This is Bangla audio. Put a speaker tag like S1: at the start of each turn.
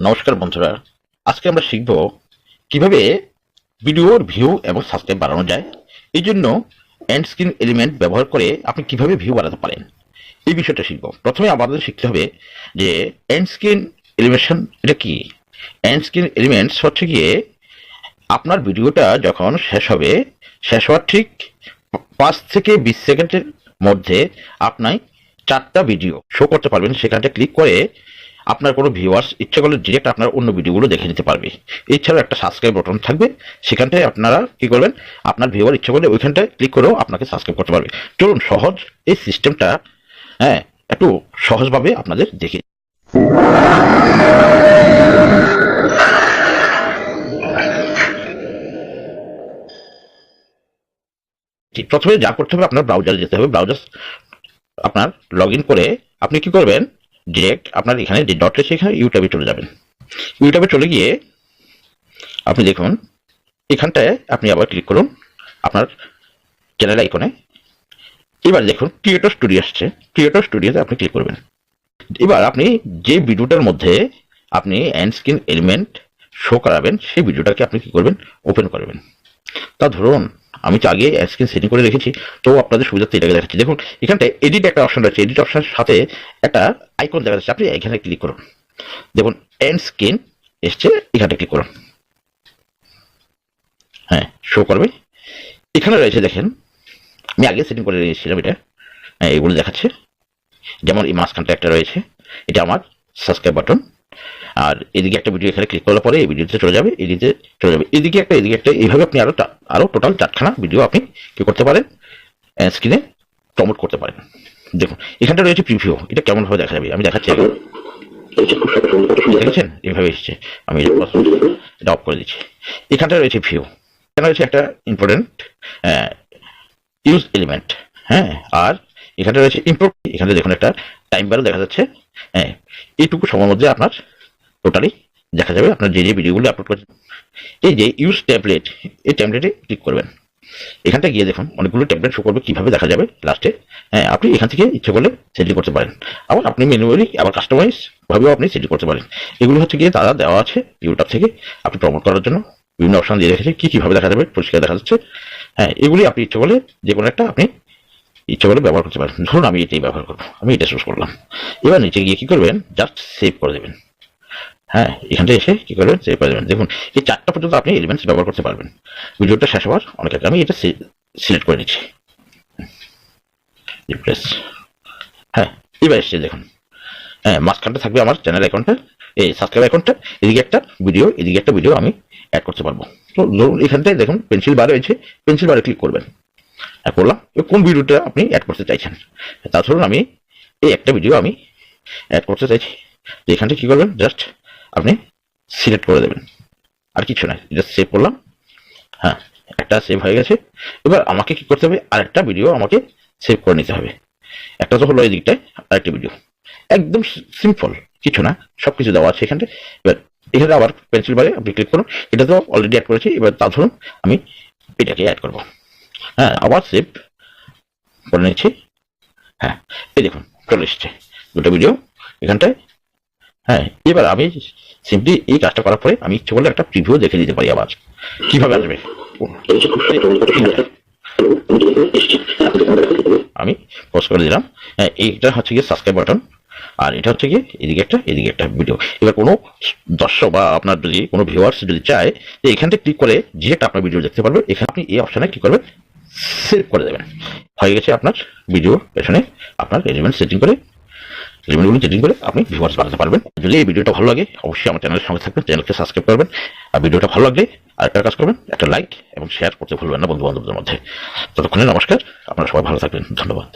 S1: নমস্কার বন্ধুরা, আজকে আমরা শিখব কিভাবে ভিডিওর ভিউ এবং সাবস্ক্রাইব বাড়ানো যায়। এই জন্য এন্ড স্ক্রিন এলিমেন্ট ব্যবহার করে আপনি কিভাবে ভিউ বাড়াতে পারেন এই বিষয়টা শিখব। প্রথমে আমাদের শিখতে হবে যে এন্ড স্ক্রিন এলিমেশন এটা কি। এন্ড স্ক্রিন এলিমেন্টস হচ্ছে গিয়ে আপনার ভিডিওটা যখন শেষ হওয়ার ঠিক 5 থেকে 20 সেকেন্ডের মধ্যে আপনি 4টা ভিডিও শো করতে পারবেন। সেখানটা ক্লিক করে আপনার কোনো ভিউয়ার্স ইচ্ছা করলে ডিরেক্ট আপনার অন্য ভিডিওগুলো দেখে নিতে পারবে। এছাড়াও একটা সাবস্ক্রাইব বাটন থাকবে, সেখানটায় আপনারা কি করবেন, আপনার ভিউয়ার ইচ্ছা করলে ওইখানটায় ক্লিক করেও আপনাকে সাবস্ক্রাইব করতে পারবে। চলুন সহজ এই সিস্টেমটা একটু সহজভাবে আপনাদের দেখি। প্রথমে যা করতে হবে, আপনার ব্রাউজারে যেতে হবে। ব্রাউজার আপনার লগ ইন করে আপনি কি করবেন, ডিরেক্ট আপনার এখানে যে ডট রয়েছে এখানে ইউটিউবে চলে যাবেন। ইউটিউবে চলে গিয়ে আপনি দেখুন এখানটায় আপনি আবার ক্লিক করুন আপনার চ্যানেল আইকনে। এবার দেখুন ক্রিয়েটর স্টুডিও আসছে, ক্রিয়েটর স্টুডিওতে আপনি ক্লিক করবেন। এবার আপনি যে ভিডিওটার মধ্যে আপনি এন্ড স্ক্রিন এলিমেন্ট শো করাবেন সেই ভিডিওটাকে আপনি কি করবেন, ওপেন করবেন। তা ধরুন আমি তো আগে স্ক্রিন সেটিং করে রেখেছি, তো আপনাদের সুবিধার্থে এটাকে দেখাচ্ছি। দেখুন এখানটায় এডিট একটা অপশন রয়েছে, এডিট অপশনের সাথে একটা আইকন দেখা যাচ্ছে, আপনি এখানে ক্লিক করুন। দেখুন এন্ড স্ক্রিন এসছে, এখানে ক্লিক করুন, শো করবে। এখানে রয়েছে দেখেন আমি আগে সেটিং করে রেখেছিলাম, এটা এগুলো দেখাচ্ছে। যেমন এই মাঝখানটা একটা রয়েছে, এটা আমার সাবস্ক্রাইব বাটন। আর এদিকে একটা ভিডিও এখানে ক্লিক করার পরে এই ভিডিওতে চলে যাবে, এদিকে চলে যাবে, এদিকে একটা, এইভাবে আপনি আরো টোটাল 4খানা ভিডিও আপনি কি করতে পারেন, স্ক্রিনে প্রমোট করতে পারেন। দেখুন এখানটা রয়েছে প্রিভিউ, এটা কেমন ভাবে দেখা যাবে আমি দেখাচ্ছি। দেখেছেন এইভাবে এসছে, আমি এটা অফ করে দিচ্ছি। এখানটা রয়েছে ভিউ, এখানে রয়েছে একটা ইম্পর্টেন্ট ইউজ এলিমেন্ট। আর এখানে রয়েছে ইম্পোর্ট, এখানে দেখুন একটা টাইম বারও দেখা যাচ্ছে। এইটুকু সময়ের মধ্যে আপনার টোটালি দেখা যাবে আপনার যে ভিডিওগুলো আপলোড করছেন। এই যে ইউজ ট্যাবলেট, এই ট্যাবলেটে ক্লিক করবেন। এখানটা গিয়ে দেখুন অনেকগুলো ট্যাবলেট শো করবে, কিভাবে দেখা যাবে লাস্টে। আপনি এখান থেকে ইচ্ছে করলে সেটিং করতে পারেন, আবার আপনি ম্যানুয়ালি আবার কাস্টমাইজ ভাবেও আপনি সেটিং করতে পারেন। এগুলো হচ্ছে গিয়ে তারা দেওয়া আছে ইউটিউব থেকে আপনি প্রমোট করার জন্য বিভিন্ন অপশন দিয়ে রেখেছে, কিভাবে দেখা যাবে, পরিষ্কার দেখা যাচ্ছে। এগুলি আপনি ইচ্ছে করলে যে কোনো একটা আপনি ইচ্ছে করলে ব্যবহার করতে পারেন। ধরুন আমি এটাই ব্যবহার করবো, আমি এটা চুজ করলাম। এবার নিচে গিয়ে কি করবেন, জাস্ট সেভ করে দেবেন। এখানটা এসে কি করবেন, সেভ করে দেবেন। দেখুন এই 4টা পর্যন্ত আপনি এলিমেন্টস ব্যবহার করতে পারবেন। ভিডিওটা শেষ হওয়ার অনেক আগে আমি এটা সিলেক্ট করে নিচ্ছি, রিপ্লেস। এবার এসছে দেখুন মাঝখানটা থাকবে আমার চ্যানেল অ্যাকাউন্টটা, এই সাবস্ক্রাইব অ্যাকাউন্টটা, এদিকে একটা ভিডিও আমি অ্যাড করতে পারবো। তো ধরুন এখানটায় দেখুন পেন্সিল বার রয়েছে, পেন্সিল বারে ক্লিক করবেন। করলাম, কোন ভিডিওটা আপনি অ্যাড করতে চাইছেন। তা ধরুন আমি এই একটা ভিডিও আমি অ্যাড করতে চাইছি। তো এখানটা কি করবেন, জাস্ট আপনি সিলেক্ট করে দেবেন, আর কিছু নাই, জাস্ট সেভ করলাম। একটা সেভ হয়ে গেছে। এবার আমাকে কি করতে হবে, আরেকটা ভিডিও আমাকে সেভ করে নিতে হবে। একটা তো হলো এই দিকটায়, আরেকটা ভিডিও। একদম সিম্পল, কিছু না, সবকিছু দেওয়া আছে এখানে। এবার এখানে আবার পেন্সিল বারে আপনি ক্লিক করুন, এটা তো অলরেডি অ্যাড করেছি। এবার তা ধরুন আমি এটাকে অ্যাড করবো, আবার সেভ করে নিচ্ছি। এই দেখুন চলে এসছে দুটো ভিডিও এখানটায়। এবার আমি সিম্পলি এই কাজটা করার পরে আমি ইচ্ছে করলে একটা প্রিভিউ দেখে দিতে পারি আবার কিভাবে আসবে। আমি পজ করে দিলাম। এইটা হচ্ছে গিয়ে সাবস্ক্রাইব বাটন, আর এটা হচ্ছে গিয়ে এদিকে একটা ভিডিও। এবার কোনো দর্শক বা আপনার যদি কোনো ভিউয়ার্স যদি চায় যে এখানটা ক্লিক করে ডিরেক্ট আপনার ভিডিও দেখতে পারবে, এখানে আপনি এই অপশনে কি করবেন, সেভ করে দেবেন। হয়ে গেছে আপনার ভিডিও পেছনে আপনার এলিমেন্টগুলো সেটিং করে আপনি ভিউয়ার্স বাড়াতে পারবেন। যদি এই ভিডিওটা ভালো লাগে অবশ্যই আমার চ্যানেলের সঙ্গে থাকবেন, চ্যানেলকে সাবস্ক্রাইব করবেন। আর ভিডিওটা ভালো লাগলে আরেকটা কাজ করবেন, একটা লাইক এবং শেয়ার করতে ভুলবেন না বন্ধু বান্ধবদের মধ্যে। ততক্ষণে নমস্কার, আপনারা সবাই ভালো থাকবেন, ধন্যবাদ।